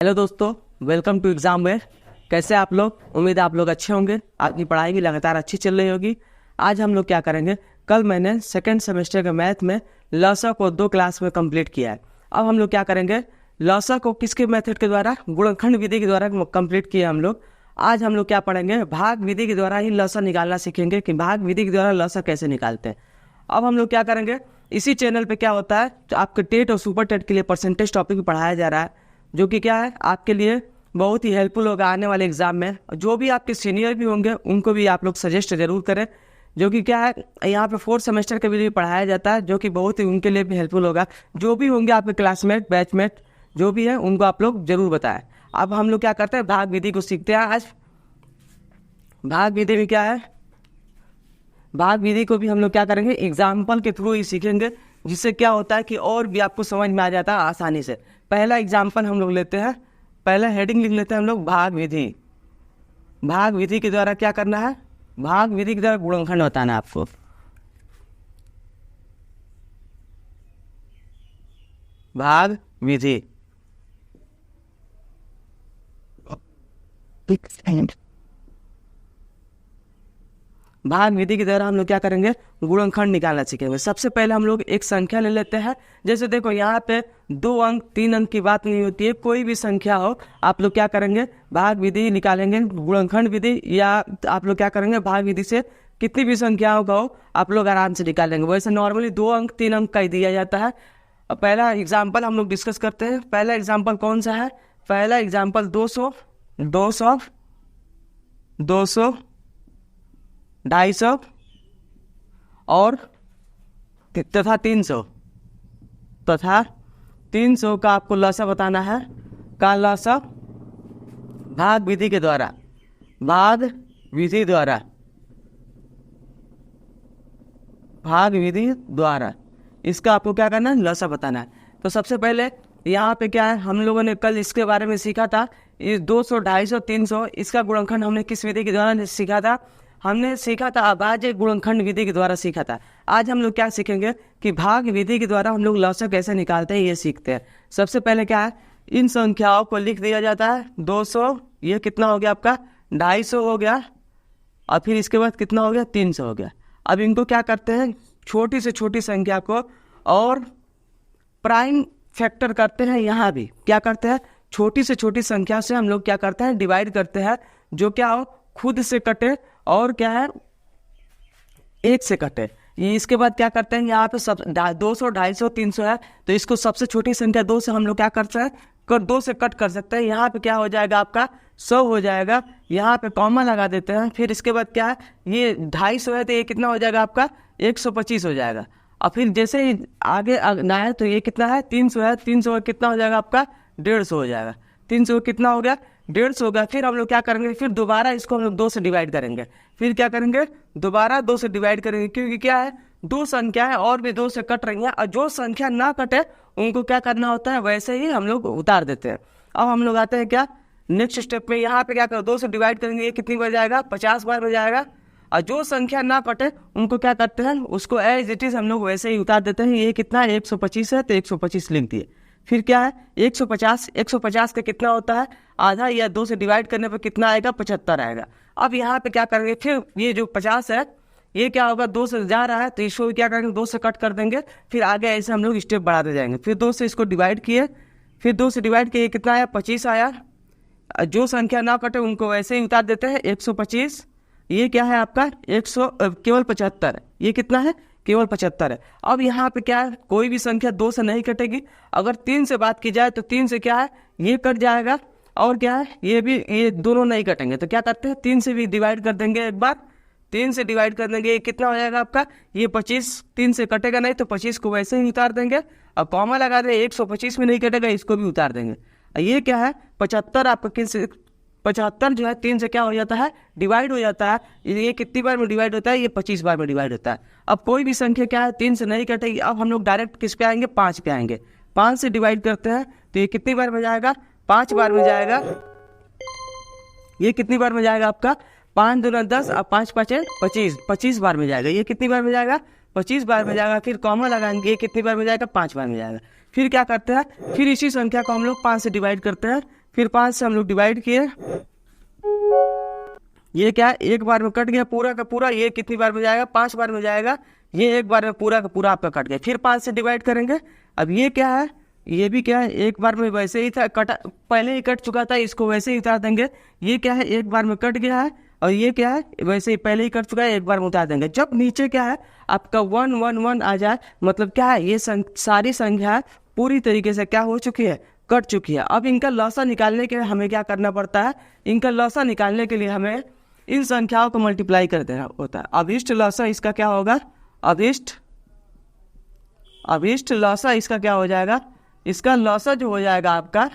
Hello दोस्तों, welcome to exam where. कैसे आप लोग? उम्मीद है आप लोग अच्छे होंगे। आपकी पढ़ाई भी लगातार अच्छी चल रही होगी। आज हम लोग क्या करेंगे, कल मैंने सेकेंड सेमेस्टर के मैथ में लॉसा को 2 क्लास में कंप्लीट किया है। अब हम लोग क्या करेंगे, लॉसा को किसके मेथड के द्वारा, गुणनखंड विधि के द्वारा कंप्लीट किया हम लोग। आज हम लोग क्या पढ़ेंगे, भाग विधि के द्वारा ही लॉसा निकालना सीखेंगे कि भाग विधि के द्वारा लॉसा कैसे निकालते हैं। अब हम लोग क्या करेंगे, इसी चैनल पे क्या होता है, तो आपके टेट और सुपर टेट के लिए परसेंटेज टॉपिक भी पढ़ाया जा रहा है, जो कि क्या है आपके लिए बहुत ही हेल्पफुल होगा आने वाले एग्जाम में। जो भी आपके सीनियर भी होंगे उनको भी आप लोग सजेस्ट जरूर करें, जो कि क्या है यहाँ पे 4th सेमेस्टर के लिए पढ़ाया जाता है, जो कि बहुत ही उनके लिए भी हेल्पफुल होगा। जो भी होंगे आपके क्लासमेट, बैचमेट जो भी है, उनको आप लोग जरूर बताएं। अब हम लोग क्या करते हैं, भाग विधि को सीखते हैं। आज भाग विधि में क्या है, भाग विधि को भी हम लोग क्या करेंगे, एग्जाम्पल के थ्रू ही सीखेंगे, जिससे क्या होता है कि और भी आपको समझ में आ जाता है आसानी से। पहला एग्जाम्पल हम लोग लेते हैं, पहला हेडिंग लिख लेते हैं हम लोग, भाग विधि। भाग विधि के द्वारा क्या करना है, भाग विधि के द्वारा गुणनखंड बताना है आपको। भाग विधि, भाग विधि के द्वारा हम लोग क्या करेंगे, गुणनखंड निकालना सीखेंगे। सबसे पहले हम लोग एक संख्या ले लेते हैं। जैसे देखो यहाँ पे 2 अंक 3 अंक की बात नहीं होती है, कोई भी संख्या हो आप लोग क्या करेंगे, भाग विधि निकालेंगे, गुणनखंड विधि, या आप लोग क्या करेंगे, भाग विधि से कितनी भी संख्याओं का हो आप लोग आराम से निकालेंगे। वैसे नॉर्मली 2 अंक 3 अंक का ही दिया जाता है। अब पहला एग्जाम्पल हम लोग डिस्कस करते हैं। पहला एग्जाम्पल कौन सा है, पहला एग्जाम्पल 200, 200, 200, 250 और तथा 300, तथा 300 का आपको लॉसा बताना है। का लॉसा भाग विधि के द्वारा, भाग विधि द्वारा, भाग विधि द्वारा इसका आपको क्या करना है, लॉसा बताना है। तो सबसे पहले यहाँ पे क्या है, हम लोगों ने कल इसके बारे में सीखा था, ये 200, 250, 300 इसका गुणनखंड हमने किस विधि के द्वारा सीखा था, हमने सीखा था अभाज्य गुणनखंड विधि के द्वारा सीखा था। आज हम लोग क्या सीखेंगे कि भाग विधि के द्वारा हम लोग लॉसा कैसे निकालते हैं, ये सीखते हैं। सबसे पहले क्या है, इन संख्याओं को लिख दिया जाता है। 200 ये कितना हो गया आपका, 250 हो गया, और फिर इसके बाद कितना हो गया, 300 हो गया। अब इनको क्या करते हैं, छोटी से छोटी संख्या को और प्राइम फैक्टर करते हैं। यहाँ भी क्या करते हैं, छोटी से छोटी संख्या से हम लोग क्या करते हैं, डिवाइड करते हैं, जो क्या हो, खुद से कटे और क्या है, 1 से कटे। ये इसके बाद क्या करते हैं, यहाँ पे सब 200, 250, 300 है, तो इसको सबसे छोटी संख्या 2 से हम लोग क्या करते हैं, 2 से कट कर सकते हैं। यहाँ पे क्या हो जाएगा आपका 100 हो जाएगा, यहाँ पे कॉमा लगा देते हैं। फिर इसके बाद क्या है, ये 250 है तो ये कितना हो जाएगा आपका 125 हो जाएगा। और फिर जैसे ही आगे ना है तो ये कितना है, 300 है, 300 कितना हो जाएगा आपका 150 हो जाएगा। 300 कितना हो गया, 150 हो गया। फिर हम लोग क्या करेंगे, फिर दोबारा इसको हम लोग 2 से डिवाइड करेंगे। फिर क्या करेंगे, दोबारा 2 से डिवाइड करेंगे, क्योंकि क्या है 2 संख्या है और भी 2 से कट रही हैं, और जो संख्या ना कटे उनको क्या करना होता है, वैसे ही हम लोग उतार देते हैं। अब हम लोग आते हैं क्या, नेक्स्ट स्टेप में। यहाँ पे क्या करो, 2 से डिवाइड करेंगे, ये कितनी बार जाएगा, 50 बार में जाएगा। और जो संख्या ना कटे उनको क्या करते हैं, उसको एज इट इज हम लोग वैसे ही उतार देते हैं। ये कितना है, 125 है, तो 125 लिख दिए। फिर क्या है, 150, 150 का कितना होता है, आधा, या 2 से डिवाइड करने पर कितना आएगा, 75 आएगा। अब यहाँ पे क्या करेंगे, फिर ये जो 50 है ये क्या होगा, 2 से जा रहा है तो इसको क्या करेंगे, 2 से कट कर देंगे। फिर आगे ऐसे हम लोग स्टेप बढ़ाते जाएंगे। फिर 2 से इसको डिवाइड किए, फिर 2 से डिवाइड किए, कितना आया, 25 आया। जो संख्या ना कटे उनको वैसे ही उतार देते हैं, 125। ये क्या है आपका 100, केवल 75 है। ये कितना है, केवल 75 है। अब यहाँ पे क्या है, कोई भी संख्या 2 से नहीं कटेगी। अगर 3 से बात की जाए तो 3 से क्या है, ये कट जाएगा, और क्या है, ये भी, ये दोनों नहीं कटेंगे। तो क्या करते हैं, 3 से भी डिवाइड कर देंगे एक बार। 3 से डिवाइड कर देंगे, ये कितना हो जाएगा आपका, ये 25। 3 से कटेगा नहीं तो 25 को वैसे ही उतार देंगे, और कॉमा लगा दें, 125 में नहीं कटेगा, इसको भी उतार देंगे। ये क्या है, 75 आपका किस, 75 जो है 3 से क्या हो जाता है, डिवाइड हो जाता है। ये कितनी बार में डिवाइड होता है, ये 25 बार में डिवाइड होता है। अब कोई भी संख्या क्या है 3 से नहीं कटेगी। अब हम लोग डायरेक्ट किस पे आएंगे, 5 पे आएंगे। 5 से डिवाइड करते हैं तो ये कितनी बार में जाएगा, 5 बार में जाएगा। ये कितनी बार में जाएगा आपका, 5 दूना 10 और 5 5 25, 25 बार में जाएगा। ये कितनी बार में जाएगा, 25 बार में जाएगा। फिर कॉमा लगाएंगे, ये कितनी बार में जाएगा, 5 बार में जाएगा। फिर क्या करते हैं, फिर इसी संख्या को हम लोग 5 से डिवाइड करते हैं, फिर 5 से हम लोग डिवाइड किए, ये क्या है एक बार में कट गया पूरा का पूरा, ये कितनी बार में जाएगा 5 बार में जाएगा, ये एक बार में पूरा का पूरा आपका कट गया। फिर 5 से डिवाइड करेंगे, अब ये क्या है, ये भी क्या है एक बार में वैसे ही था कटा, पहले ही कट चुका था, इसको वैसे ही उतार देंगे। ये क्या है एक बार में कट गया है, और ये क्या है वैसे ही पहले ही कट चुका है, एक बार में उतार देंगे। जब नीचे क्या है आपका 1 1 1 आ जाए, मतलब क्या है ये सारी संख्या पूरी तरीके से क्या हो चुकी है, कट चुकी है। अब इनका लौसा निकालने के लिए हमें क्या करना पड़ता है, इनका लौसा निकालने के लिए हमें इन संख्याओं को मल्टीप्लाई कर देना होता है। अभिष्ट लौसा इसका क्या होगा, अभिष्ट लौसा इसका क्या हो जाएगा, इसका लौसा जो हो जाएगा आपका,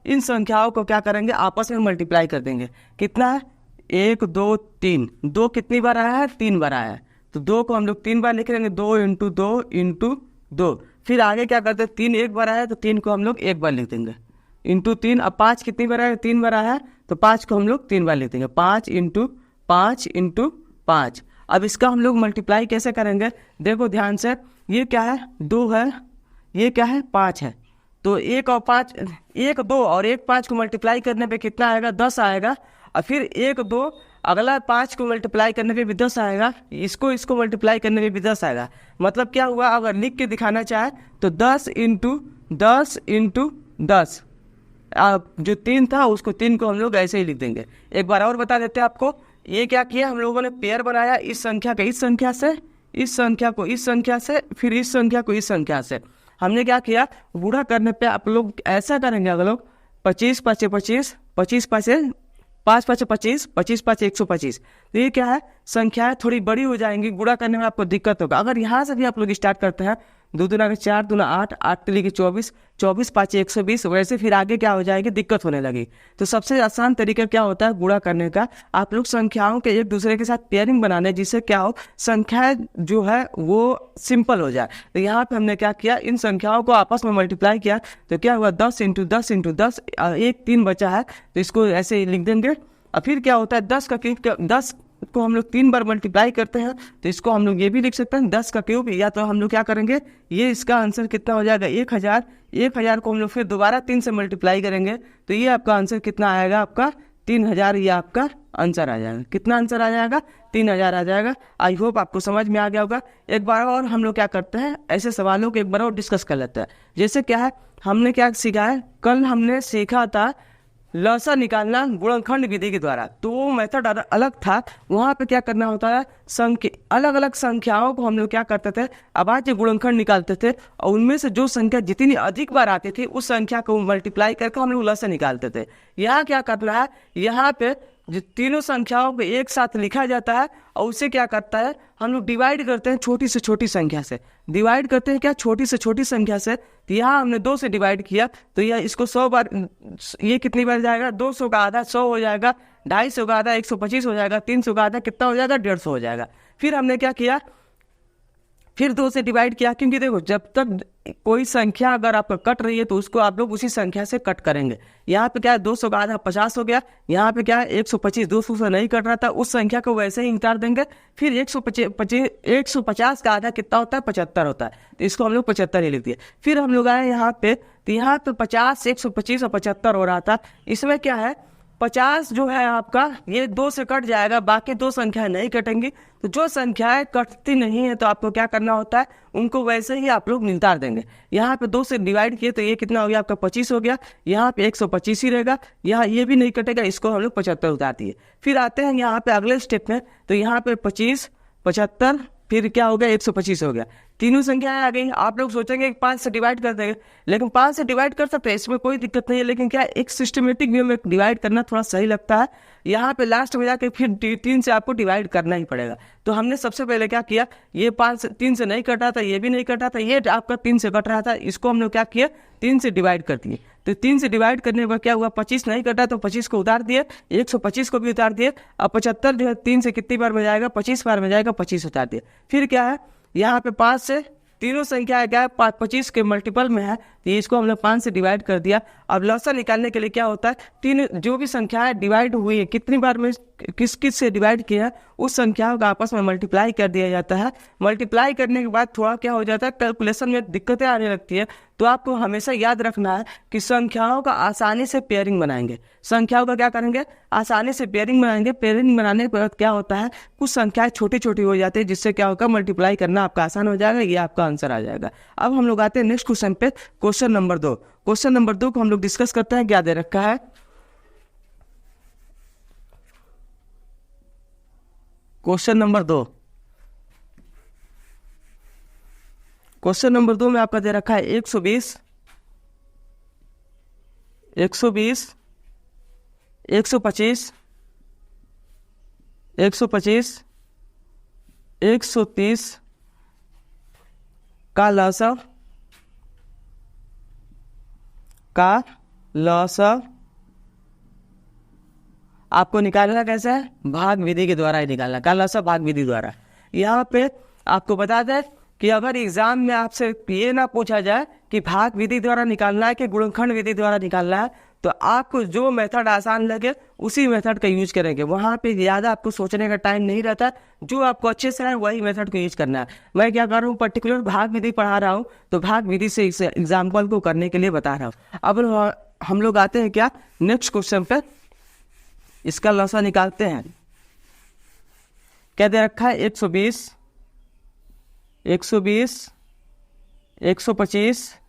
इन संख्याओं को क्या करेंगे आपस में मल्टीप्लाई कर देंगे। कितना है 1 2 3, 2 कितनी बार आया है 3 बार आया है, तो 2 को हम लोग 3 बार लिख लेंगे, 2 × 2 × 2। फिर आगे क्या करते हैं 3 एक बार आया है तो 3 को हम लोग एक बार लिख देंगे × 3। अब 5 कितनी बार आया 3 बार आया है तो 5 को हम लोग 3 बार लिख देंगे, 5 × 5 × 5। अब इसका हम लोग मल्टीप्लाई कैसे करेंगे, देखो ध्यान से, ये क्या है 2 है, ये क्या है 5 है, तो 1 और 5, 1 2 और 1 5 को मल्टीप्लाई करने पे कितना आएगा 10 आएगा। और फिर 1 2 अगला 5 को मल्टीप्लाई करने पे भी 10 आएगा, इसको मल्टीप्लाई करने पे भी 10 आएगा। मतलब क्या हुआ, अगर लिख के दिखाना चाहे तो 10 × 10 × 10, जो 3 था उसको 3 को हम लोग ऐसे ही लिख देंगे। एक बार और बता देते हैं आपको, ये क्या किया हम लोगों ने पेयर बनाया, इस संख्या का इस संख्या से, इस संख्या को इस संख्या से, फिर इस संख्या को इस संख्या से। हमने क्या किया, गुणा करने पे आप लोग ऐसा करेंगे, अगर लोग 25 5 25, 25 5 5 5 25, 25 5 125, तो ये क्या है संख्याएं थोड़ी बड़ी हो जाएंगी, गुणा करने में आपको दिक्कत होगा। अगर यहाँ से भी आप लोग स्टार्ट करते हैं, 2 दूना 4 दूना 8, 8 3 24, 24 5 120, वैसे फिर आगे क्या हो जाएगी दिक्कत होने लगी। तो सबसे आसान तरीका क्या होता है गुणा करने का, आप लोग संख्याओं के एक दूसरे के साथ पेयरिंग बनाने, जिससे क्या हो संख्या जो है वो सिंपल हो जाए। तो यहाँ पे हमने क्या किया, इन संख्याओं को आपस में मल्टीप्लाई किया, तो क्या हुआ 10 × 10 × 10, एक 3 बचा है तो इसको ऐसे ही लिख देंगे। और फिर क्या होता है 10 को हम लोग 3 बार मल्टीप्लाई करते हैं, तो इसको हम लोग ये भी लिख सकते हैं 10 का क्यूब, या तो हम लोग क्या करेंगे, ये इसका आंसर कितना हो जाएगा 1000, 1000 को हम लोग फिर दोबारा 3 से मल्टीप्लाई करेंगे, तो ये आपका आंसर कितना आएगा, आपका 3000, ये आपका आंसर आ जाएगा। कितना आंसर आ जाएगा 3000 आ जाएगा। आई होप आपको समझ में आ गया होगा। एक बार और हम लोग क्या करते हैं, ऐसे सवालों को एक बार और डिस्कस कर लेते हैं। जैसे क्या है, हमने क्या सीखा है, कल हमने सीखा था लौसा निकालना गुणनखंड विधि के द्वारा, तो वो मेथड अलग था। वहाँ पे क्या करना होता है, अलग अलग संख्याओं को हम लोग क्या करते थे, आवाज गुणनखंड निकालते थे, और उनमें से जो संख्या जितनी अधिक बार आती थी उस संख्या को मल्टीप्लाई करके हम लोग लौसा निकालते थे। यहाँ क्या करना है, यहाँ पे जो तीनों संख्याओं को एक साथ लिखा जाता है, और उसे क्या करता है हम लोग डिवाइड करते हैं छोटी से छोटी संख्या से, डिवाइड करते हैं क्या छोटी से छोटी संख्या से। तो यहाँ हमने 2 से डिवाइड किया, तो यह इसको 100 बार, ये कितनी बार जाएगा 200 का आधा 100 हो जाएगा, 250 का आधा 125 हो जाएगा, 300 का आधा कितना हो जाएगा 150 हो जाएगा। फिर हमने क्या किया, फिर 2 से डिवाइड किया, क्योंकि देखो जब तक कोई संख्या अगर आपका कट रही है तो उसको आप लोग उसी संख्या से कट करेंगे। यहाँ पे क्या है 200 का आधा 50 हो गया, यहाँ पे क्या है 125, 200 से नहीं कट रहा था, उस संख्या को वैसे ही उतार देंगे। फिर 150 का आधा कितना होता है 75 होता है, तो इसको हम लोग 75 ही लिख दिए। फिर हम लोग आए यहाँ पे, तो यहाँ पे 50 125 और 75 हो रहा था। इसमें क्या है 50 जो है आपका ये 2 से कट जाएगा, बाकी 2 संख्याएं नहीं कटेंगी। तो जो संख्याएं कटती नहीं है तो आपको क्या करना होता है, उनको वैसे ही आप लोग नितार देंगे। यहाँ पे 2 से डिवाइड किए तो ये कितना हो गया आपका 25 हो गया, यहाँ पे 125 ही रहेगा, यहाँ ये भी नहीं कटेगा, इसको हम लोग 75 उतार दिए। फिर आते हैं यहाँ पे अगले स्टेप में, तो यहाँ पे 25 75 फिर क्या हो गया 125 हो गया, तीनों संख्याएं आ गई। आप लोग सोचेंगे 5 से डिवाइड कर देंगे, लेकिन 5 से डिवाइड कर सकते हैं, इसमें कोई दिक्कत नहीं है, लेकिन क्या एक सिस्टमेटिक वे में डिवाइड करना थोड़ा सही लगता है। यहाँ पे लास्ट में जाके फिर 3 से आपको डिवाइड करना ही पड़ेगा। तो हमने सबसे पहले क्या किया, ये 3 से नहीं कटा था, ये भी नहीं कटा था, ये आपका 3 से कट रहा था, इसको हमने क्या किया 3 से डिवाइड कर दिए। तो 3 से डिवाइड करने पर क्या हुआ 25 नहीं कटा तो 25 को उतार दिए, 125 को भी उतार दिए। अब 75 जो है 3 से कितनी बार में जाएगा 25 बार में जाएगा, 25 उतार दिए। फिर क्या है यहाँ पे 5 से तीनों संख्या क्या है 25 के मल्टीपल में है, तो इसको हमने 5 से डिवाइड कर दिया। अब लौसा निकालने के लिए क्या होता है, तीन जो भी संख्या है डिवाइड हुई है कितनी बार में किस किस से डिवाइड किया है उस संख्याओं का आपस में मल्टीप्लाई कर दिया जाता है। मल्टीप्लाई करने के बाद थोड़ा क्या हो जाता है, कैलकुलेशन में दिक्कतें आने लगती है। तो आपको हमेशा याद रखना है कि संख्याओं का आसानी से पेयरिंग बनाएंगे। संख्याओं का क्या करेंगे, आसानी से पेयरिंग बनाएंगे। पेयरिंग बनाने के बाद क्या होता है, कुछ संख्याएं छोटी छोटी हो जाती है, जिससे क्या होगा, मल्टीप्लाई करना आपका आसान हो जाएगा। ये आपका आंसर आ जाएगा। अब हम लोग आते हैं नेक्स्ट क्वेश्चन पे, क्वेश्चन नंबर 2। क्वेश्चन नंबर 2 को हम लोग डिस्कस करते हैं। क्या दे रखा है, क्वेश्चन नंबर 2। क्वेश्चन नंबर 2 में आपका दे रखा है 120 125 130 130 का लसाअ आपको निकालना कैसे है, भाग विधि के द्वारा ही निकालना। का लसाअ भाग विधि द्वारा। यहाँ पे आपको बता दें कि अगर एग्जाम में आपसे ये ना पूछा जाए कि भाग विधि द्वारा निकालना है कि गुणनखंड विधि द्वारा निकालना है, तो आपको जो मेथड आसान लगे उसी मेथड का यूज करेंगे। वहाँ पे ज़्यादा आपको सोचने का टाइम नहीं रहता। जो आपको अच्छे से है वही मेथड को यूज करना है। मैं क्या कर रहा हूँ, पर्टिकुलर भाग विधि पढ़ा रहा हूँ, तो भाग विधि से इस एग्जाम्पल को करने के लिए बता रहा हूँ। अब हम लोग आते हैं क्या नेक्स्ट क्वेश्चन पे, इसका लसाअ निकालते हैं। क्या दे रखा है, 120 125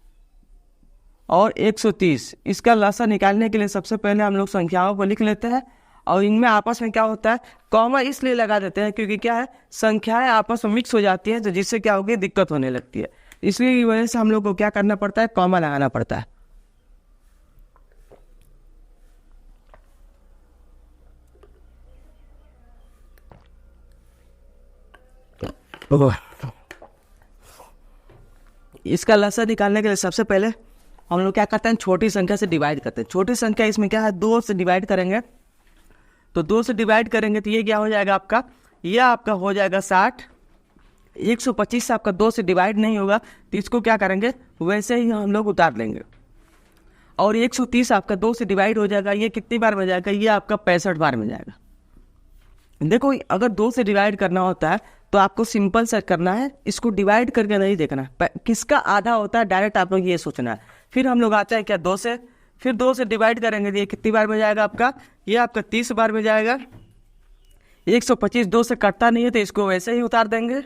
और 130। इसका लसाअ निकालने के लिए सबसे पहले हम लोग संख्याओं को लिख लेते हैं, और इनमें आपस में क्या होता है, कॉमा इसलिए लगा देते हैं क्योंकि क्या है, संख्याएं आपस में मिक्स हो जाती है, तो जिससे क्या होगी, दिक्कत होने लगती है। इसलिए की वजह से हम लोग को क्या करना पड़ता है, कॉमा लगाना पड़ता है। इसका लसाअ निकालने के लिए सबसे पहले हम लोग क्या करते हैं, छोटी संख्या से डिवाइड करते हैं। छोटी संख्या इसमें क्या है, 2 से डिवाइड करेंगे। तो 2 से डिवाइड करेंगे तो ये क्या हो जाएगा आपका, ये आपका हो जाएगा 60। 125 से आपका 2 से डिवाइड नहीं होगा, तो इसको क्या करेंगे, वैसे ही हम लोग उतार लेंगे। और 130 आपका 2 से डिवाइड हो जाएगा, ये कितनी बार में जाएगा, ये आपका 65 बार में जाएगा। देखो, अगर 2 से डिवाइड करना होता है तो आपको सिंपल से करना है, इसको डिवाइड करके नहीं देखना किसका आधा होता है, डायरेक्ट आप लोग ये सोचना है। फिर हम लोग आते हैं क्या, 2 से, फिर 2 से डिवाइड करेंगे तो ये कितनी बार में जाएगा आपका, ये आपका 30 बार में जाएगा। 125 2 से कटता नहीं है, तो इसको वैसे ही उतार देंगे।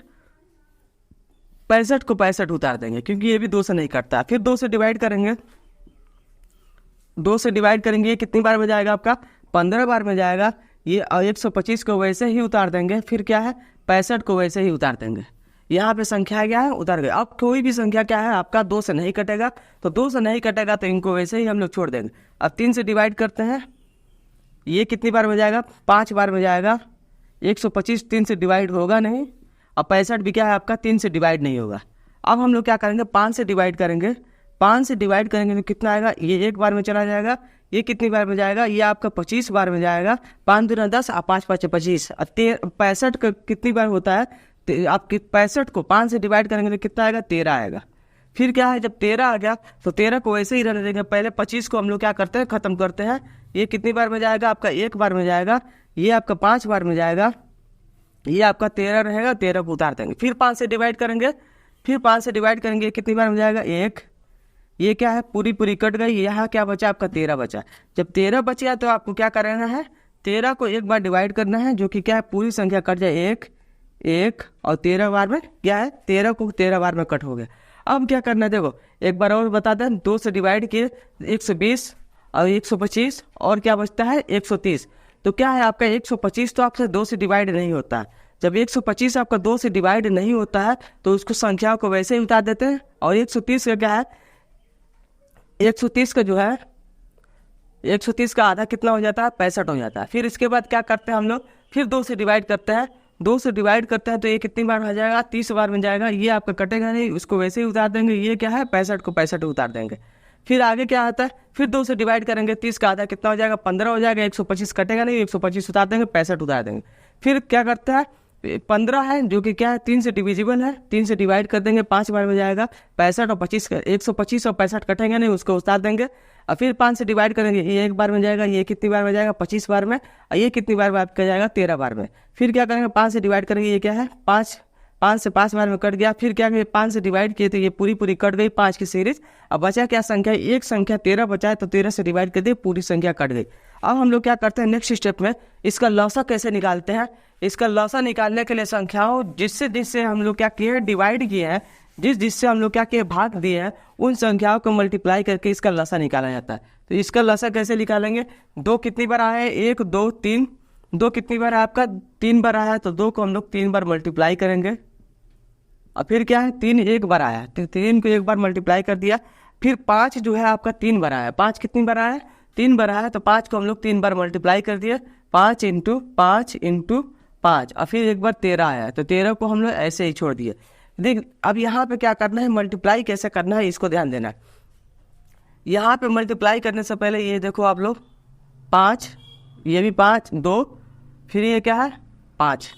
65 को 65 उतार देंगे, क्योंकि ये भी 2 से नहीं कटता। फिर 2 से डिवाइड करेंगे, 2 से डिवाइड करेंगे, ये कितनी बार में जाएगा आपका, 15 बार में जाएगा। ये 125 को वैसे ही उतार देंगे। फिर क्या है, 65 को वैसे ही उतार देंगे। यहाँ पे संख्या क्या है, उतार गए। अब कोई भी संख्या क्या है आपका 2 से नहीं कटेगा, तो 2 से नहीं कटेगा तो इनको वैसे ही हम लोग छोड़ देंगे। अब 3 से डिवाइड करते हैं, ये कितनी बार में जाएगा, 5 बार में जाएगा। 125 3 से डिवाइड होगा नहीं, और 65 भी क्या है आपका, 3 से डिवाइड नहीं होगा। अब हम लोग क्या करेंगे, 5 से डिवाइड करेंगे। 5 से डिवाइड करेंगे तो कितना आएगा, ये 1 बार में चला जाएगा। ये कितनी बार में जाएगा, ये आपका 25 बार में जाएगा। 5 दूना 10 और 5 5 25। 65 का कितनी बार होता है, आपके 65 को 5 से डिवाइड करेंगे तो कितना आएगा, 13 आएगा। फिर क्या है, जब 13 आ गया तो 13 को वैसे ही रहने देंगे। पहले 25 को हम लोग क्या करते हैं, खत्म करते हैं। ये कितनी बार में जाएगा आपका, 1 बार में जाएगा। ये आपका 5 बार में जाएगा। ये आपका 13 रहेगा, 13 को उतार देंगे। फिर 5 से डिवाइड करेंगे, फिर 5 से डिवाइड करेंगे, कितनी बार में जाएगा, 1। ये क्या है, पूरी पूरी कट गई। यहाँ क्या बचा आपका, 13 बचा। जब 13 बच गया तो आपको क्या करना है, 13 को 1 बार डिवाइड करना है, जो कि क्या है, पूरी संख्या कट जाए, 1 1 और 13 बार में क्या है, 13 को 13 बार में कट हो गया। अब क्या करना है, देखो एक बार और बता दें, 2 से डिवाइड किए 120 और 125 और क्या बचता है, 130। तो क्या है आपका 125 तो आपसे 2 से डिवाइड नहीं होता। जब 125 आपका 2 से डिवाइड नहीं होता है तो उसको संख्याओं को वैसे ही उतार देते हैं। और 130 का क्या है, 130 का जो है, 130 का आधा कितना हो जाता है, 65 हो जाता है। फिर इसके बाद क्या करते हैं हम लोग, फिर 2 से डिवाइड करते हैं। 2 से डिवाइड करते हैं तो ये कितनी बार हो जाएगा, 30 बार में जाएगा। ये आपका कटेगा नहीं, उसको वैसे ही उतार देंगे। ये क्या है, 65 को 65 उतार देंगे। फिर आगे क्या आता है, फिर 2 से डिवाइड करेंगे, 30 का आधा कितना हो जाएगा, 15 हो जाएगा। 125 कटेगा नहीं, 125 उतार देंगे, 65 उतार देंगे। फिर क्या करते हैं, 15 है जो कि क्या है 3 से डिविजिबल है, 3 से डिवाइड कर देंगे 5 बार में जाएगा। 65 और 25 125 और 65 कटेंगे नहीं, उसको उतार देंगे और फिर 5 से डिवाइड करेंगे, ये 1 बार में जाएगा, ये कितनी बार में जाएगा 25 बार में, और ये कितनी बार में आपका जाएगा 13 बार में। फिर क्या करेंगे 5 से डिवाइड करेंगे, ये क्या है 5 से 5 बार में कट गया। फिर क्या करेंगे 5 से डिवाइड किए तो ये पूरी कट गई 5 की सीरीज। अब बचा क्या संख्या, एक संख्या 13 बचा है तो 13 से डिवाइड कर दिए, पूरी संख्या कट गई। अब हम लोग क्या करते हैं नेक्स्ट स्टेप में, इसका लौसा कैसे निकालते हैं। इसका लौसा निकालने के लिए संख्याओं जिससे हम लोग क्या किए डिवाइड किए हैं, जिससे हम लोग क्या किए भाग दिए हैं, उन संख्याओं को मल्टीप्लाई करके इसका लौसा निकाला जाता है। तो इसका लौसा कैसे निकालेंगे, 2 कितनी बार आया है 1 2 3, 2 कितनी बार है आपका 3 बार आया है, तो 2 को हम लोग 3 बार मल्टीप्लाई करेंगे। और फिर क्या है 3 1 बार आया है, तो 3 को 1 बार मल्टीप्लाई कर दिया। फिर 5 जो है आपका 3 बार आया है, 5 कितनी बार आया है 3 बार आया है, तो 5 को हम लोग 3 बार मल्टीप्लाई कर दिए, 5 × 5 × 5, और फिर 1 बार 13 आया है, तो 13 को हम लोग ऐसे ही छोड़ दिए। देख अब यहाँ पे क्या करना है, मल्टीप्लाई कैसे करना है इसको ध्यान देना है। यहाँ पे मल्टीप्लाई करने से पहले ये देखो आप लोग 5, ये भी 5 2, फिर ये क्या है 5,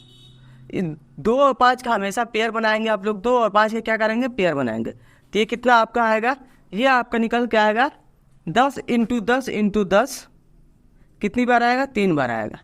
2 और 5 का हमेशा पेयर बनाएंगे आप लोग, 2 और 5 के क्या करेंगे पेयर बनाएंगे। तो ये कितना आपका आएगा, ये आपका निकल के आएगा 10 × 10 × 10, कितनी बार आएगा 3 बार आएगा।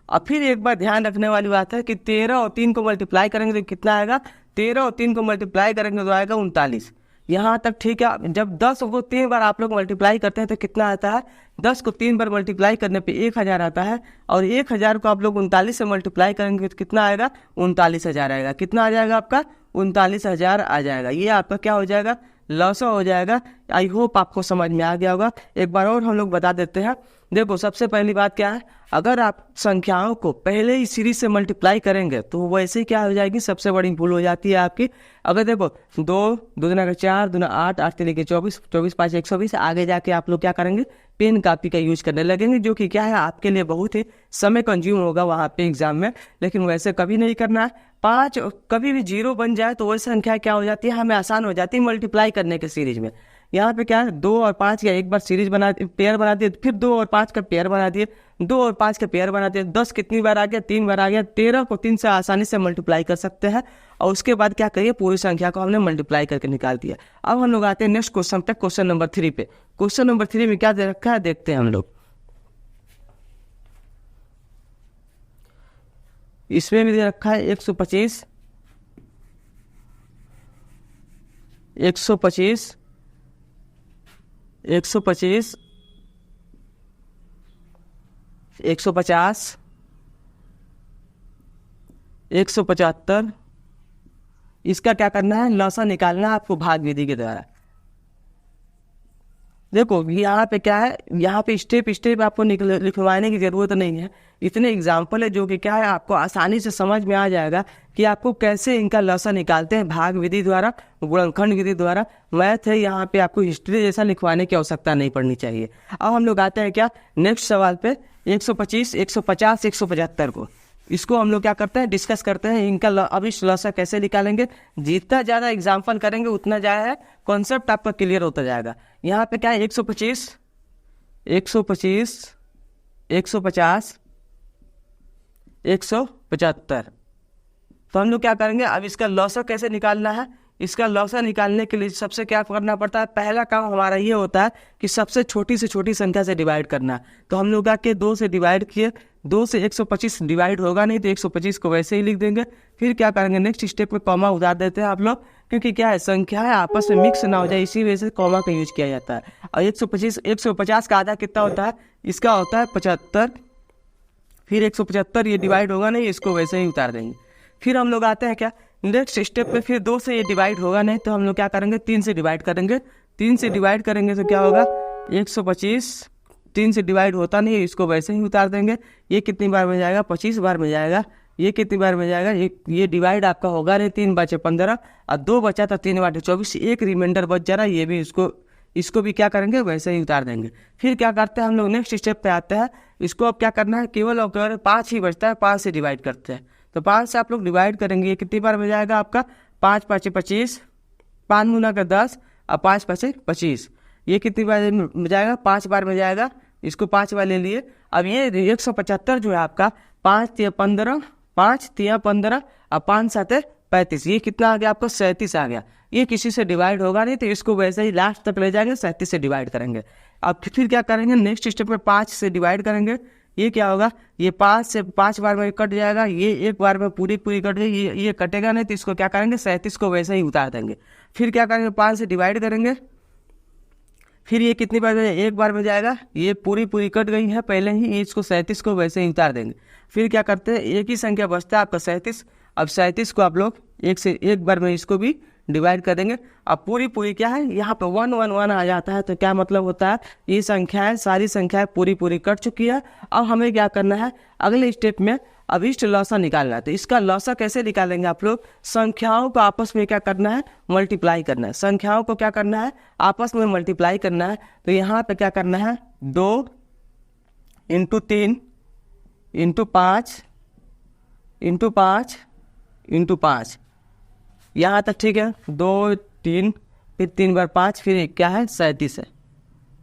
और फिर एक बार ध्यान रखने वाली बात है कि 13 और 3 को मल्टीप्लाई करेंगे तो कितना आएगा, 13 और 3 को मल्टीप्लाई करेंगे तो आएगा 39। यहाँ तक ठीक है। जब 10 को 3 बार आप लोग मल्टीप्लाई करते हैं तो कितना आता है, 10 को 3 बार मल्टीप्लाई करने पे 1000 आता है, और 1000 को आप लोग 39 से मल्टीप्लाई करेंगे तो कितना आएगा 39000 आएगा। कितना आ जाएगा आपका 39000 आ जाएगा। ये आपका क्या हो जाएगा लौसा हो जाएगा। आई होप आपको समझ में आ गया होगा। एक बार और हम लोग बता देते हैं। देखो सबसे पहली बात क्या है, अगर आप संख्याओं को पहले ही सीरीज से मल्टीप्लाई करेंगे तो वैसे क्या हो जाएगी, सबसे बड़ी भूल हो जाती है आपकी। अगर देखो 2 2 दूना 4 दूना 8 8 3 24 24 5 120, आगे जाके आप लोग क्या करेंगे पेन कापी का यूज करने लगेंगे, जो कि क्या है आपके लिए बहुत ही समय कंज्यूम होगा वहाँ पे एग्जाम में। लेकिन वैसे कभी नहीं करना है। 5 कभी भी 0 बन जाए तो वही संख्या क्या हो जाती है, हमें आसान हो जाती है मल्टीप्लाई करने के सीरीज में। यहाँ पे क्या है 2 और 5 का एक बार सीरीज बना पेयर बना दिए, फिर 2 और 5 का पेयर बना दिए, 2 और 5 का पेयर बना दिए। 10 कितनी बार आ गया 3 बार आ गया। 13 को 3 से आसानी से मल्टीप्लाई कर सकते हैं, और उसके बाद क्या करिए पूरी संख्या को हमने मल्टीप्लाई करके निकाल दिया। अब हम लोग आते हैं नेक्स्ट क्वेश्चन पे, क्वेश्चन नंबर 3 पे। क्वेश्चन नंबर 3 में क्या दे रखा है देखते हैं हम लोग। इसमें भी दे रखा है 125 125 125 150 175। इसका क्या करना है लौसा निकालना है आपको भाग विधि के द्वारा। देखो यहाँ पे क्या है, यहाँ पे स्टेप स्टेप आपको लिखवाने की जरूरत नहीं है। इतने एग्जाम्पल है जो कि क्या है आपको आसानी से समझ में आ जाएगा कि आपको कैसे इनका लौसा निकालते हैं भाग विधि द्वारा, गुणनखंड विधि द्वारा। मैथ है, यहाँ पे आपको हिस्ट्री जैसा लिखवाने की आवश्यकता नहीं पड़नी चाहिए। अब हम लोग आते हैं क्या नेक्स्ट सवाल पे, 125 150 175 को। इसको हम लोग क्या करते हैं डिस्कस करते हैं इनका अब इस लौसा कैसे निकालेंगे। जितना ज़्यादा एग्जाम्पल करेंगे उतना ज़्यादा कॉन्सेप्ट आपका क्लियर होता जाएगा। यहाँ पे क्या है 125 125 150 175। तो हम लोग क्या करेंगे अब इसका लौसा कैसे निकालना है। इसका लौसा निकालने के लिए सबसे क्या करना पड़ता है, पहला काम हमारा ये होता है कि सबसे छोटी से छोटी संख्या से डिवाइड करना। तो हम लोग आके 2 से डिवाइड किए, 2 से 125 डिवाइड होगा नहीं तो 125 को वैसे ही लिख देंगे। फिर क्या करेंगे नेक्स्ट स्टेप में कॉमा उतार देते हैं आप लोग, क्योंकि क्या है संख्या है आपस में मिक्स ना हो जाए, इसी वजह से कॉमा का यूज किया जाता है। और 150 का आधा कितना होता है, इसका होता है 75। फिर 175 ये डिवाइड होगा नहीं, इसको वैसे ही उतार देंगे। फिर हम लोग आते हैं क्या नेक्स्ट स्टेप पे, फिर 2 से ये डिवाइड होगा नहीं तो हम लोग क्या करेंगे 3 से डिवाइड करेंगे। 3 से डिवाइड करेंगे तो क्या होगा 125, 3 से डिवाइड होता नहीं है, इसको वैसे ही उतार देंगे। ये कितनी बार में जाएगा 25 बार में जाएगा। ये कितनी बार में जाएगा, ये डिवाइड आपका होगा नहीं, 3 बचे 15 और 2 बचा था 3 बटे 24, एक रिमाइंडर बच जा रहा है। ये भी इसको भी क्या करेंगे वैसे ही उतार देंगे। फिर क्या करते हैं हम लोग नेक्स्ट स्टेप पे आते हैं। इसको अब क्या करना है केवल और केवल 5 ही बचता है, 5 से डिवाइड करते हैं। तो 5 से आप लोग डिवाइड करेंगे, ये कितनी बार में जाएगा आपका 5 5 25, 5 गुना का 10 और 5 5 25। ये कितनी बार में जाएगा 5 बार में जाएगा, इसको 5 बार ले लिए। अब ये 175 जो है आपका 5 3 15, 5 तिया 15 और 5 7 35, ये कितना आ गया आपको 37 आ गया। ये किसी से डिवाइड होगा नहीं, तो इसको वैसे ही लास्ट तक ले जाएंगे, 37 से डिवाइड करेंगे। अब फिर क्या करेंगे, नेक्स्ट स्टेप में 5 से डिवाइड करेंगे। ये क्या होगा, ये 5 से 5 बार में कट जाएगा, ये एक बार में पूरी कट गई, ये कटेगा नहीं, तो इसको क्या करेंगे 37 को वैसे ही उतार देंगे। फिर क्या करेंगे 5 से डिवाइड करेंगे, फिर ये कितनी बार जाएगा, एक बार में जाएगा, ये पूरी कट गई है पहले ही, इसको 37 को वैसे ही उतार देंगे। फिर क्या करते हैं, एक ही संख्या बचता है आपका 37। अब 37 को आप लोग एक बार में इसको भी डिवाइड कर देंगे। अब पूरी क्या है, यहाँ पे 1 1 1 आ जाता है, तो क्या मतलब होता है, ये संख्याएं सारी संख्याएं पूरी कट चुकी है। अब हमें क्या करना है, अगले स्टेप में अभिष्ट लौसा निकालना है। तो इसका लौसा कैसे निकालेंगे आप लोग, संख्याओं को आपस में क्या करना है, मल्टीप्लाई करना है। संख्याओं को क्या करना है, आपस में मल्टीप्लाई करना है। तो यहाँ पे क्या करना है, 2 × 3 × 5 × 5 × 5, यहाँ तक ठीक है। 2 3 फिर 3 बार 5, फिर क्या है 37 है,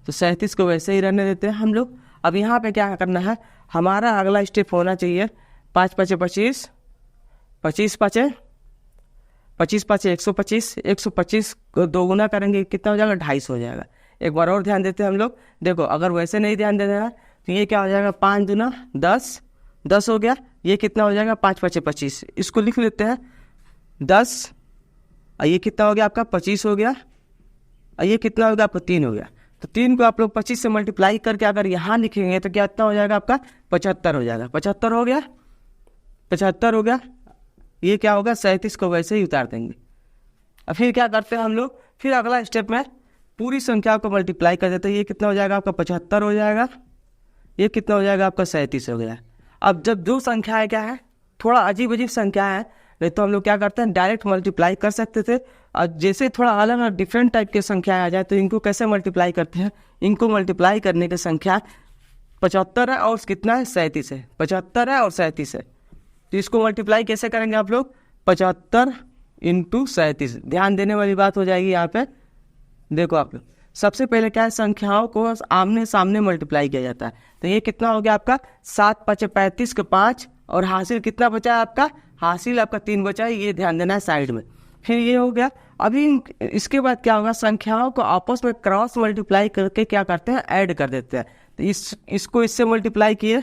तो 37 को वैसे ही रहने देते हैं हम लोग। अब यहाँ पे क्या करना है, हमारा अगला स्टेप होना चाहिए 5 5 25 25 5 25 5 125 125 को 2 गुना करेंगे, कितना हो जाएगा 250 हो जाएगा। एक बार और ध्यान देते हैं हम लोग, देखो अगर वैसे नहीं ध्यान देना है तो ये क्या हो जाएगा, 5 दूना 10 10 हो गया। ये कितना हो जाएगा, 5 5 25, इसको लिख लेते हैं 10, और ये कितना हो गया आपका 25 हो गया, और ये कितना हो गया आपका 3 हो गया। तो 3 को आप लोग 25 से मल्टीप्लाई करके अगर यहाँ लिखेंगे तो क्या इतना हो जाएगा आपका 75 हो जाएगा। 75 हो गया, 75 हो गया। ये क्या होगा, 37 को वैसे ही उतार देंगे। अब फिर क्या करते हैं हम लोग, फिर अगला स्टेप में पूरी संख्या को मल्टीप्लाई कर देते हैं। ये कितना हो जाएगा आपका 75 हो जाएगा, ये कितना हो जाएगा आपका 37 हो गया। अब जब दो संख्याएं क्या है, थोड़ा अजीब संख्या है, नहीं तो हम लोग क्या करते हैं डायरेक्ट मल्टीप्लाई कर सकते थे। और जैसे थोड़ा अलग और डिफरेंट टाइप की संख्या आ जाए तो इनको कैसे मल्टीप्लाई करते हैं, इनको मल्टीप्लाई करने की संख्या 75 है और कितना है 37 है, 75 है और 37 है। तो इसको मल्टीप्लाई कैसे करेंगे आप लोग, 75 × 37। ध्यान देने वाली बात हो जाएगी यहाँ पे। देखो आप लोग सबसे पहले क्या है, संख्याओं को आमने सामने मल्टीप्लाई किया जाता है। तो ये कितना हो गया आपका 7 5 35 के 5, और हासिल कितना बचा है आपका, हासिल आपका 3 बचा है, ये ध्यान देना है साइड में। फिर ये हो गया। अभी इसके बाद क्या होगा, संख्याओं को आपस में क्रॉस मल्टीप्लाई करके क्या करते हैं, ऐड कर देते हैं। तो इसको इससे मल्टीप्लाई किए,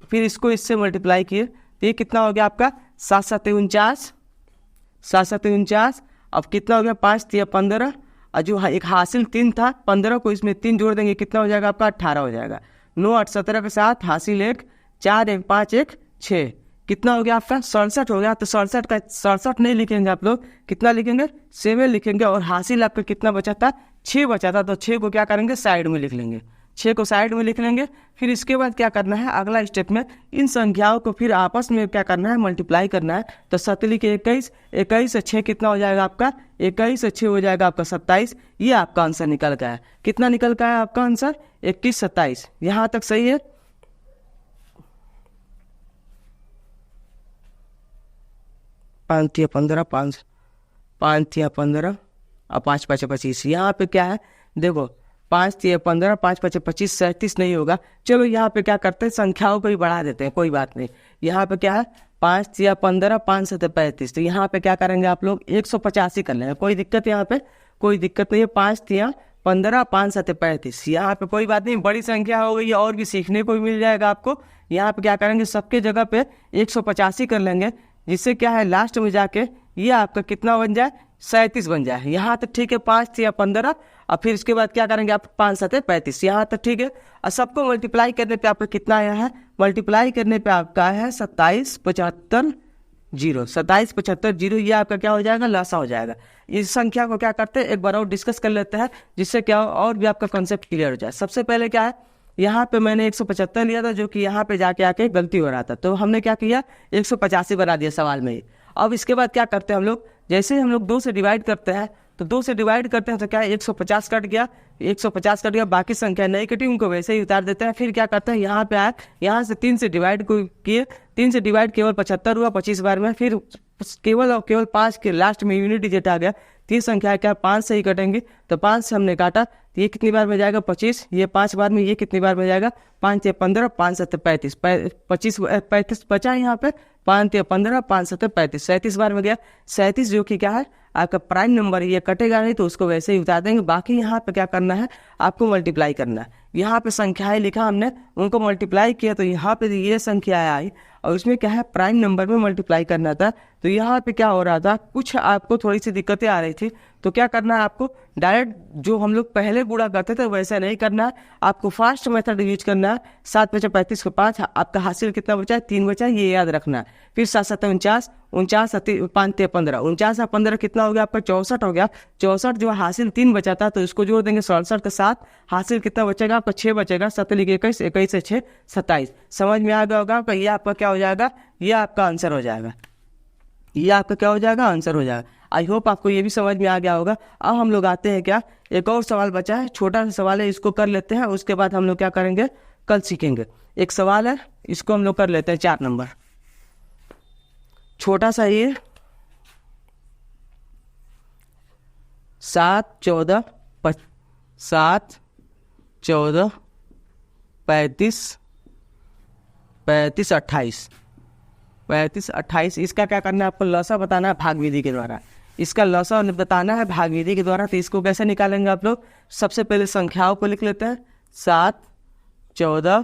फिर इसको इससे मल्टीप्लाई किए, तो ये कितना हो गया आपका 7 7 49, 7 7 49। अब कितना हो गया 5 3 15, और जो एक हासिल 3 था, 15 को इसमें 3 जोड़ देंगे, कितना हो जाएगा आपका 18 हो जाएगा। 9 8 17 के साथ हासिल 1, 4 1 5 1 6, कितना हो गया आपका 67 हो गया। तो 67 का 67 नहीं लिखेंगे आप लोग, कितना लिखेंगे 7 लिखेंगे, और हासिल आपका कितना बचा था 6 बचा था। तो 6 को क्या करेंगे साइड में लिख लेंगे, 6 को साइड में लिख लेंगे। फिर इसके बाद क्या करना है, अगला स्टेप में इन संख्याओं को फिर आपस में क्या करना है, मल्टीप्लाई करना है। तो 7 लिखे 21, 21 से 6 कितना हो जाएगा आपका, 21 से 6 हो जाएगा आपका 27। ये आपका आंसर निकल गया है। कितना निकल गया है आपका आंसर 21 27। यहाँ तक सही है। 5 3 15 5 5 3 15 और 5 5 25। यहाँ पे क्या है, देखो 5 3 15 5 5 25 37 नहीं होगा। चलो यहाँ पे क्या करते हैं, संख्याओं को ही बढ़ा देते हैं, कोई बात नहीं। यहाँ पे क्या है 5 3 15 5 7 35। तो यहाँ पे क्या करेंगे आप लोग 185 कर लेंगे, कोई दिक्कत यहाँ पे कोई दिक्कत नहीं है। 5 3 15 5 7 35, यहाँ पे कोई बात नहीं, बड़ी संख्या हो गई और भी सीखने को भी मिल जाएगा आपको। यहाँ पे क्या करेंगे, सबके जगह पे 185 कर लेंगे, जिससे क्या है लास्ट में जाके ये आपका कितना बन जाए 37 बन जाए। यहाँ तक ठीक है 5 3 15, और फिर इसके बाद क्या करेंगे आप 5 7 35, यहाँ तक ठीक है। और सबको मल्टीप्लाई करने पे आपका कितना आया है, मल्टीप्लाई करने पे आपका आया है 27 75 0, 27 75 0। ये आपका क्या हो जाएगा, लसा हो जाएगा। इस संख्या को क्या करते हैं एक बार और डिस्कस कर लेते हैं, जिससे क्या और भी आपका कॉन्सेप्ट क्लियर हो जाए। सबसे पहले क्या है, यहाँ पे मैंने 175 लिया था, जो कि यहाँ पे जाके आके गलती हो रहा था, तो हमने क्या किया 185 बना दिया सवाल में ही। अब इसके बाद क्या करते हैं हम लोग, जैसे ही हम लोग 2 से डिवाइड करते हैं, तो 2 से डिवाइड करते हैं तो क्या है 150 कट गया, 150 कट गया, बाकी संख्या नहीं कटी, उनको वैसे ही उतार देते हैं। फिर क्या करते हैं, यहाँ पे आए, यहाँ से 3 से डिवाइड को किए, 3 से डिवाइड केवल 75 हुआ 25 बार में, फिर केवल और केवल 5 के लास्ट में यूनिट डिजिट आ गया, 3 संख्या क्या 5 से ही कटेंगे, तो 5 से हमने काटा तो ये कितनी बार में जाएगा 25, ये 5 बार में ये कितनी बार में जाएगा 5 से 15, 5 से 35, 35 बचा यहाँ पे, 5 से 15, 5 से 35, 37 बार में गया। 37 जो कि क्या है आपका प्राइम नंबर, ये कटेगा नहीं तो उसको वैसे ही उतार देंगे। बाकी यहाँ पे क्या करना है आपको मल्टीप्लाई करना है। यहाँ पे संख्याएं लिखा हमने, उनको मल्टीप्लाई किया तो यहाँ पे ये संख्या आई और उसमें क्या है प्राइम नंबर में मल्टीप्लाई करना था। तो यहाँ पे क्या हो रहा था, कुछ आपको थोड़ी सी दिक्कतें आ रही थी, तो क्या करना है आपको डायरेक्ट जो हम लोग पहले गुणा करते थे वैसा नहीं करना है, आपको फास्ट मेथड यूज करना है। 7 बचा 35 को 5, आपका हासिल कितना बचा है 3 बचा है, ये याद रखना है। फिर 7 7 49, 49 5 से 15, 49 15 कितना हो गया आपका 64 हो गया। 64 जो हासिल 3 बचा था तो इसको जोड़ देंगे 67 के साथ, हासिल कितना बचेगा आपका 6 बचेगा। 7 लिखे 21, 21 से 6 27। समझ में आ गया होगा आपका, ये आपका क्या हो जाएगा, ये आपका आंसर हो जाएगा, ये आपका क्या हो जाएगा आंसर हो जाएगा। आई होप आपको ये भी समझ में आ गया होगा। अब हम लोग आते हैं क्या, एक और सवाल बचा है, छोटा सा सवाल है, इसको कर लेते हैं, उसके बाद हम लोग क्या करेंगे कल सीखेंगे। एक सवाल है, इसको हम लोग कर लेते हैं 4 नंबर, छोटा सा ये 7 14 35 28, इसका क्या करना है आपको लसा बताना है भाग विधि के द्वारा। इसका लसा बताना है भाग विधि के द्वारा। तो इसको कैसे निकालेंगे आप लोग, सबसे पहले संख्याओं को लिख लेते हैं। 7 14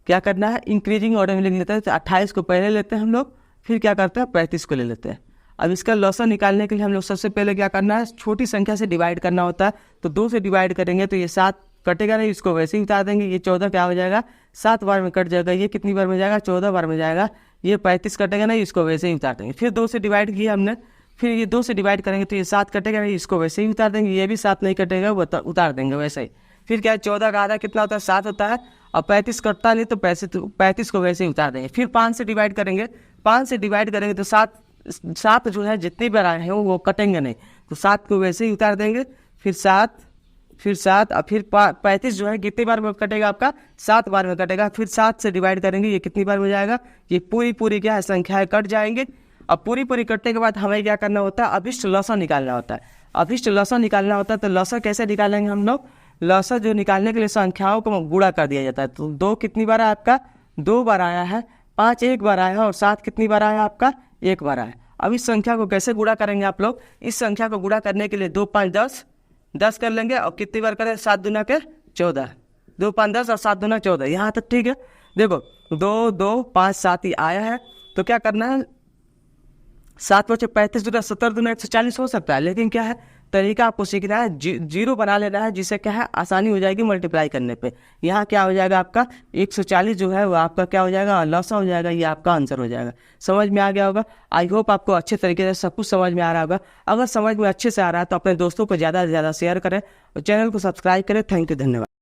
क्या करना है इंक्रीजिंग ऑर्डर में लिख लेते हैं। तो 28 को पहले लेते हैं हम लोग, फिर क्या करते हैं 35 को ले लेते हैं। अब इसका लसा निकालने के लिए हम लोग सबसे पहले क्या करना है, छोटी संख्या से डिवाइड करना होता है। तो 2 से डिवाइड करेंगे तो ये 7 कटेगा नहीं, इसको वैसे ही उतार देंगे। ये 14 क्या हो जाएगा 7 बार में कट जाएगा, ये कितनी बार में जाएगा 14 बार में जाएगा। ये 35 कटेगा नहीं, इसको वैसे ही उतार देंगे। फिर 2 से डिवाइड किया हमने, फिर ये 2 से डिवाइड करेंगे तो ये 7 कटेगा नहीं, इसको वैसे ही उतार देंगे। ये भी 7 नहीं कटेगा, वो उतार देंगे वैसे ही। फिर क्या है 14 का आधा कितना होता है 7 होता है, और 35 कटता नहीं तो 35 को वैसे ही उतार देंगे। फिर 5 से डिवाइड करेंगे, 5 से डिवाइड करेंगे तो 7 जो है जितनी बार आए हैं वो कटेंगे नहीं, तो 7 को वैसे ही उतार देंगे। फिर 7 और फिर 35 जो है कितनी बार में कटेगा आपका 7 बार में कटेगा। फिर 7 से डिवाइड करेंगे, ये कितनी बार में जाएगा, ये पूरी क्या है संख्याएं कट जाएंगे। अब पूरी कटने के बाद हमें क्या करना होता है अभिष्ट लसा निकालना होता है। अभिष्ट लसा निकालना होता है तो लसा कैसे निकालेंगे हम लोग, लसा जो निकालने के लिए संख्याओं को गुणा कर दिया जाता है। तो 2 कितनी बार है आपका 2 बार आया है, 5 1 बार आया है, और 7 कितनी बार आया आपका 1 बार आया। अब इस संख्या को कैसे गुणा करेंगे आप लोग, इस संख्या को गुणा करने के लिए 2 5 10 कर लेंगे, और कितनी बार करें 7 दूना के 14, 2 5 10 और 7 दूना 14, यहाँ तक ठीक है। देखो 2 2 5 7 ही आया है, तो क्या करना है 7 बचे 35 दूना 70 दूना 140 हो सकता है, लेकिन क्या है तरीका आपको सीखना है, जीरो बना लेना है, जिससे क्या है आसानी हो जाएगी मल्टीप्लाई करने पे। यहाँ क्या हो जाएगा आपका 140 जो है वो आपका क्या हो जाएगा लसा हो जाएगा, ये आपका आंसर हो जाएगा। समझ में आ गया होगा। आई होप आपको अच्छे तरीके से सब कुछ समझ में आ रहा होगा। अगर समझ में अच्छे से आ रहा है तो अपने दोस्तों को ज़्यादा से ज़्यादा शेयर करें और चैनल को सब्सक्राइब करें। थैंक यू, धन्यवाद।